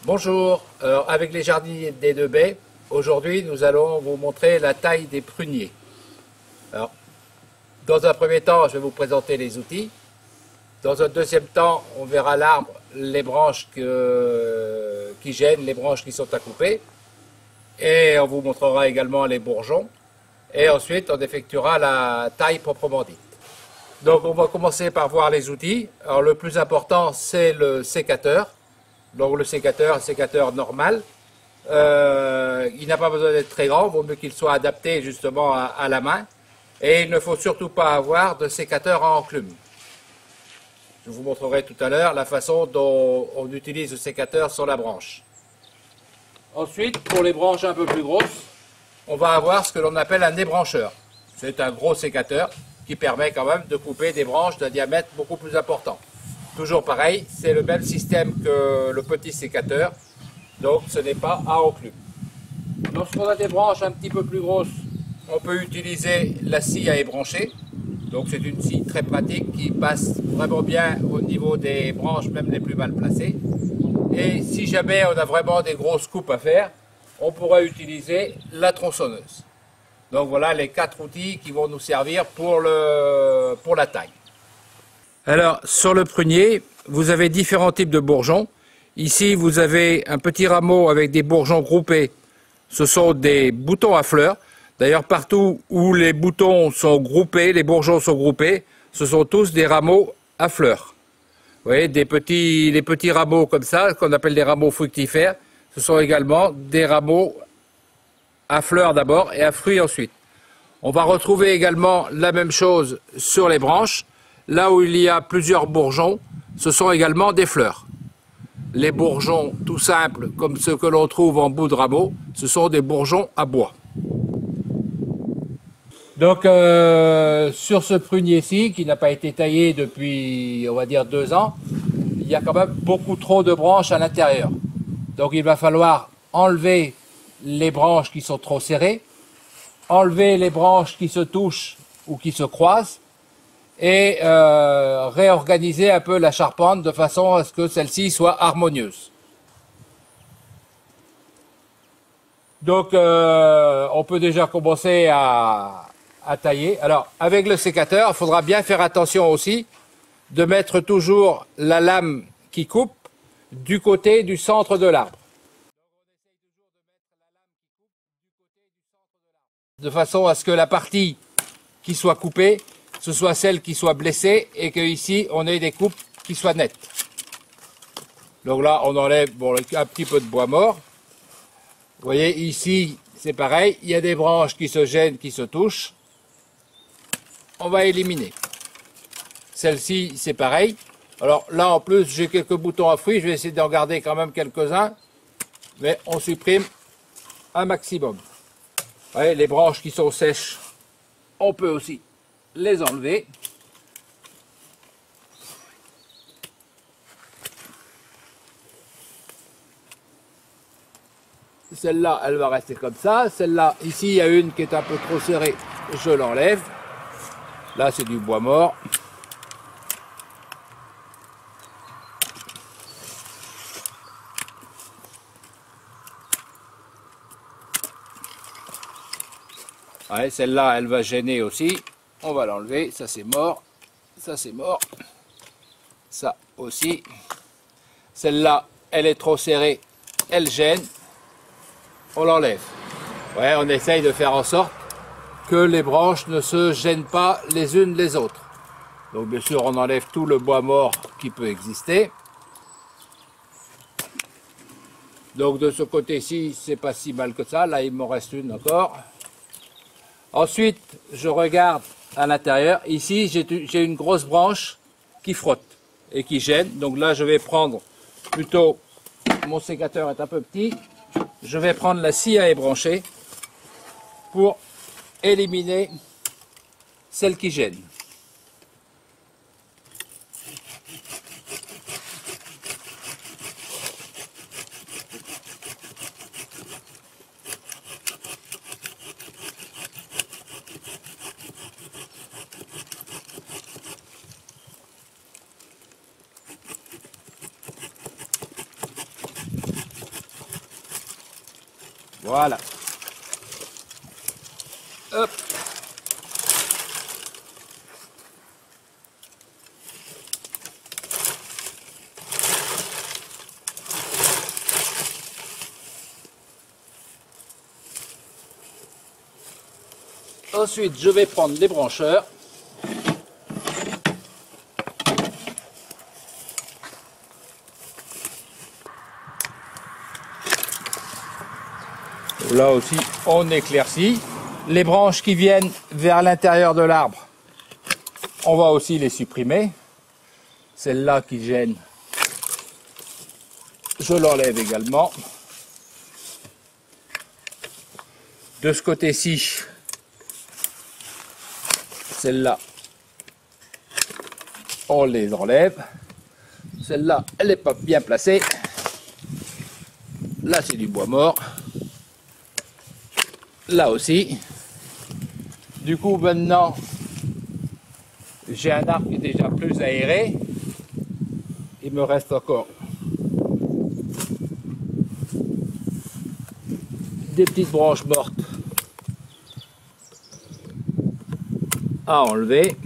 Bonjour, alors avec les jardiniers des Deux Baies, aujourd'hui nous allons vous montrer la taille des pruniers. Alors, dans un premier temps, je vais vous présenter les outils. Dans un deuxième temps, on verra l'arbre, les branches qui gênent, les branches qui sont à couper. Et on vous montrera également les bourgeons. Et ensuite, on effectuera la taille proprement dite. Donc on va commencer par voir les outils. Alors le plus important, c'est le sécateur. Donc le sécateur normal, il n'a pas besoin d'être très grand, il vaut mieux qu'il soit adapté justement à la main. Et il ne faut surtout pas avoir de sécateur à enclume. Je vous montrerai tout à l'heure la façon dont on utilise le sécateur sur la branche. Ensuite, pour les branches un peu plus grosses, on va avoir ce que l'on appelle un ébrancheur. C'est un gros sécateur qui permet quand même de couper des branches d'un diamètre beaucoup plus important. Toujours pareil, c'est le même système que le petit sécateur, donc ce n'est pas à enclume. Lorsqu'on a des branches un petit peu plus grosses, on peut utiliser la scie à ébrancher. Donc c'est une scie très pratique qui passe vraiment bien au niveau des branches, même les plus mal placées. Et si jamais on a vraiment des grosses coupes à faire, on pourra utiliser la tronçonneuse. Donc voilà les 4 outils qui vont nous servir pour la taille. Alors, sur le prunier, vous avez différents types de bourgeons. Ici, vous avez un petit rameau avec des bourgeons groupés. Ce sont des boutons à fleurs. D'ailleurs, partout où les boutons sont groupés, les bourgeons sont groupés, ce sont tous des rameaux à fleurs. Vous voyez, les petits rameaux comme ça, qu'on appelle des rameaux fructifères, ce sont également des rameaux à fleurs d'abord et à fruits ensuite. On va retrouver également la même chose sur les branches. Là où il y a plusieurs bourgeons, ce sont également des fleurs. Les bourgeons tout simples, comme ceux que l'on trouve en bout de rameau, ce sont des bourgeons à bois. Donc sur ce prunier-ci, qui n'a pas été taillé depuis, on va dire, 2 ans, il y a quand même beaucoup trop de branches à l'intérieur. Donc il va falloir enlever les branches qui sont trop serrées, enlever les branches qui se touchent ou qui se croisent, et réorganiser un peu la charpente de façon à ce que celle-ci soit harmonieuse. Donc on peut déjà commencer à tailler. Alors avec le sécateur, il faudra bien faire attention aussi de mettre toujours la lame qui coupe du côté du centre de l'arbre. De façon à ce que la partie qui soit coupée, ce soit celle qui soit blessée et qu'ici on ait des coupes qui soient nettes. Donc là on enlève un petit peu de bois mort. Vous voyez ici c'est pareil, il y a des branches qui se gênent, qui se touchent. On va éliminer. Celle-ci c'est pareil. Alors là en plus j'ai quelques boutons à fruits, je vais essayer d'en garder quand même quelques-uns. Mais on supprime un maximum. Vous voyez les branches qui sont sèches, on peut aussi les enlever. Celle-là, elle va rester comme ça. Celle-là, ici, il y a une qui est un peu trop serrée. Je l'enlève. Là, c'est du bois mort. Ouais, celle-là, elle va gêner aussi. On va l'enlever. Ça, c'est mort. Ça, c'est mort. Ça aussi. Celle-là, elle est trop serrée. Elle gêne. On l'enlève. Ouais, on essaye de faire en sorte que les branches ne se gênent pas les unes les autres. Donc, bien sûr, on enlève tout le bois mort qui peut exister. Donc de ce côté-ci, c'est pas si mal que ça. Là, il m'en reste une encore. Ensuite, je regarde à l'intérieur. Ici, j'ai une grosse branche qui frotte et qui gêne. Donc là, je vais prendre plutôt, mon sécateur est un peu petit, je vais prendre la scie à ébrancher pour éliminer celle qui gêne. Voilà. Hop. Ensuite, je vais prendre les brancheurs. Là aussi, on éclaircit. Les branches qui viennent vers l'intérieur de l'arbre, on va aussi les supprimer. Celle-là qui gêne, je l'enlève également. De ce côté-ci, celle-là, on les enlève. Celle-là, elle n'est pas bien placée. Là, c'est du bois mort. Là aussi. Du coup, maintenant, j'ai un arbre qui est déjà plus aéré. Il me reste encore des petites branches mortes à enlever.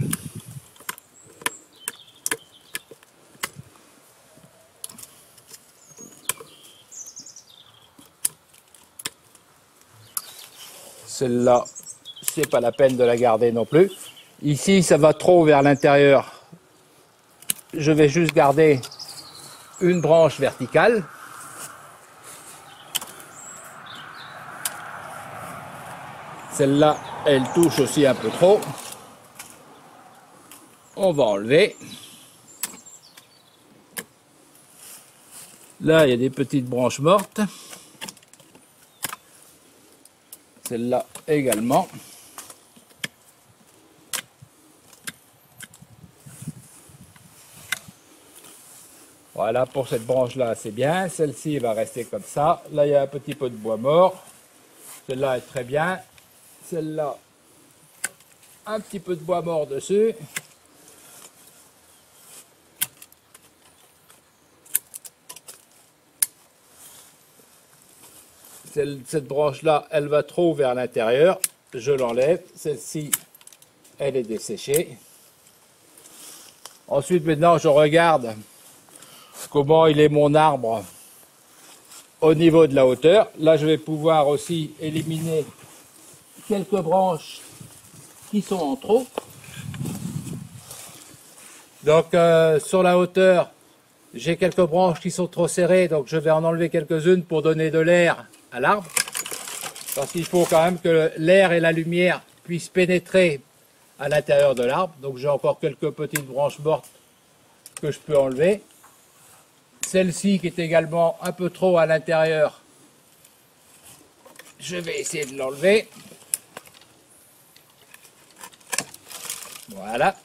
Celle-là, c'est pas la peine de la garder non plus. Ici, ça va trop vers l'intérieur. Je vais juste garder une branche verticale. Celle-là, elle touche aussi un peu trop. On va enlever. Là, il y a des petites branches mortes. Celle-là également. Voilà, pour cette branche-là, c'est bien. Celle-ci va rester comme ça. Là, il y a un petit peu de bois mort. Celle-là est très bien. Celle-là, un petit peu de bois mort dessus. Cette branche-là, elle va trop vers l'intérieur. Je l'enlève. Celle-ci, elle est desséchée. Ensuite, maintenant, je regarde comment il est mon arbre au niveau de la hauteur. Là, je vais pouvoir aussi éliminer quelques branches qui sont en trop. Donc, sur la hauteur, j'ai quelques branches qui sont trop serrées, donc je vais en enlever quelques-unes pour donner de l'air à l'arbre. Parce qu'il faut quand même que l'air et la lumière puissent pénétrer à l'intérieur de l'arbre. Donc, j'ai encore quelques petites branches mortes que je peux enlever. Celle-ci qui est également un peu trop à l'intérieur, je vais essayer de l'enlever. Voilà.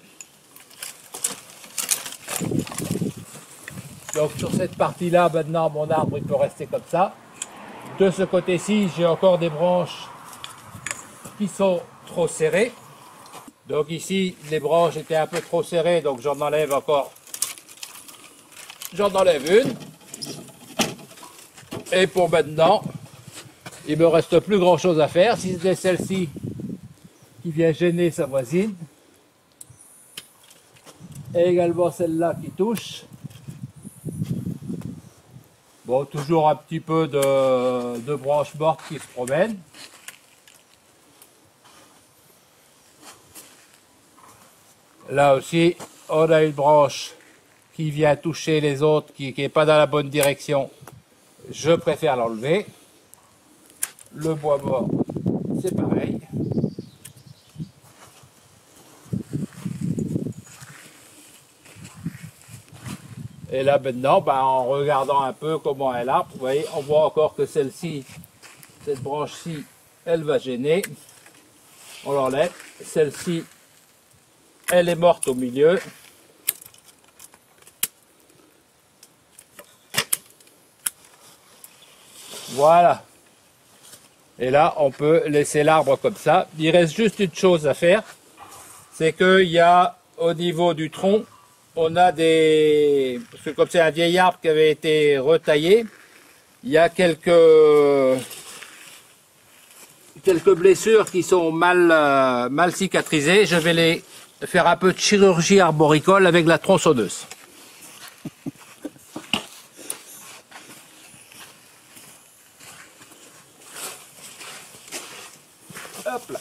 Donc sur cette partie-là, maintenant, mon arbre il peut rester comme ça. De ce côté-ci, j'ai encore des branches qui sont trop serrées. Donc ici, les branches étaient un peu trop serrées, donc j'en enlève encore. J'en enlève une. Et pour maintenant, il me reste plus grand chose à faire. Si c'était celle-ci qui vient gêner sa voisine. Et également celle-là qui touche. Bon, toujours un petit peu de branches mortes qui se promènent. Là aussi, on a une branche qui vient toucher les autres, qui n'est pas dans la bonne direction. je préfère l'enlever. Le bois mort, c'est pareil. Et là maintenant, en regardant un peu comment est l'arbre, vous voyez, on voit encore que celle-ci, cette branche-ci, elle va gêner. On l'enlève. Celle-ci, elle est morte au milieu. Voilà. Et là, on peut laisser l'arbre comme ça. Il reste juste une chose à faire, c'est qu'il y a au niveau du tronc, on a des... Parce que comme c'est un vieil arbre qui avait été retaillé, il y a quelques blessures qui sont mal cicatrisées. Je vais les faire un peu de chirurgie arboricole avec la tronçonneuse. Hop là.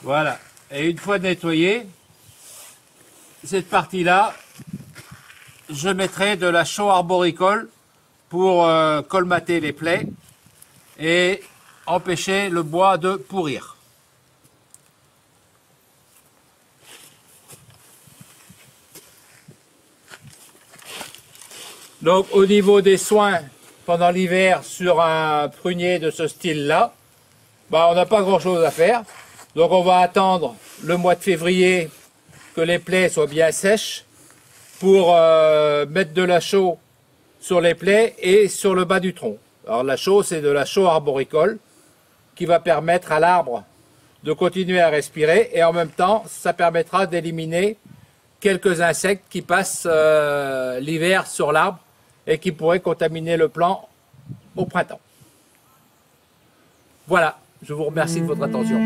Voilà. Et une fois nettoyé, cette partie-là, je mettrai de la chaux arboricole pour colmater les plaies et empêcher le bois de pourrir. Donc au niveau des soins pendant l'hiver sur un prunier de ce style-là, on n'a pas grand-chose à faire. Donc on va attendre le mois de février que les plaies soient bien sèches pour mettre de la chaux sur les plaies et sur le bas du tronc. Alors la chaux, c'est de la chaux arboricole qui va permettre à l'arbre de continuer à respirer et en même temps, ça permettra d'éliminer quelques insectes qui passent l'hiver sur l'arbre et qui pourraient contaminer le plant au printemps. Voilà, je vous remercie de votre attention.